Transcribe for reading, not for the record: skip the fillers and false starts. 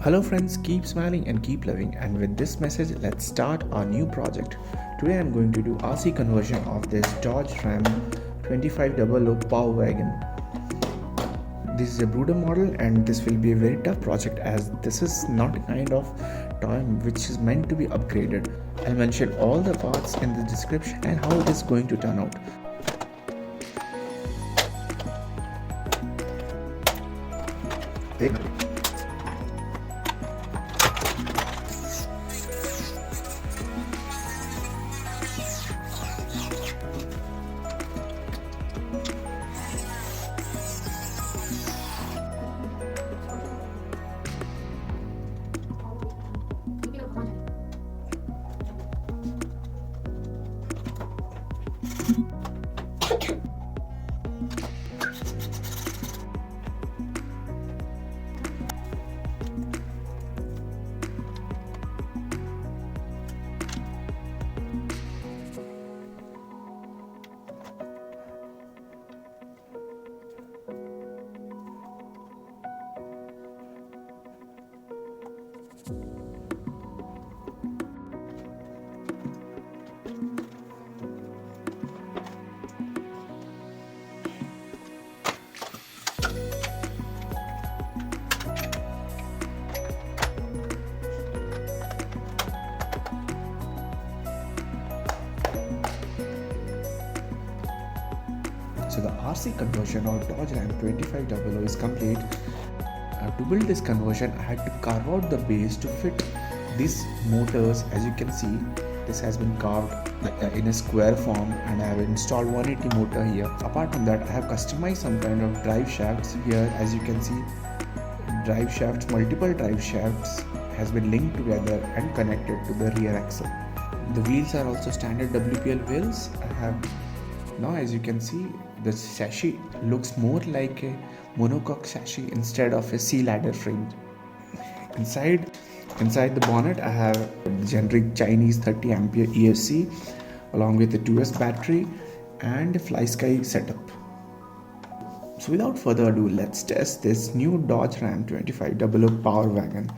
Hello friends, keep smiling and keep loving, and with this message let's start our new project. Today I'm going to do RC conversion of this Dodge Ram 2500 Power Wagon. This is a Bruder model and this will be a very tough project as this is not a kind of toy which is meant to be upgraded. I'll mention all the parts in the description and how it is going to turn out. So the RC conversion or Dodge Ram 2500 is complete. To build this conversion, I had to carve out the base to fit these motors. As you can see, this has been carved in a square form, and I have installed 180 motor here. Apart from that, I have customized some kind of drive shafts here. As you can see, drive shafts, multiple drive shafts has been linked together and connected to the rear axle. The wheels are also standard WPL wheels. I have now, as you can see, the chassis looks more like a monocoque chassis instead of a C-ladder frame. Inside the bonnet, I have the generic Chinese 30 ampere ESC along with a 2S battery and a FlySky setup. So without further ado, let's test this new Dodge Ram 2500 Power Wagon.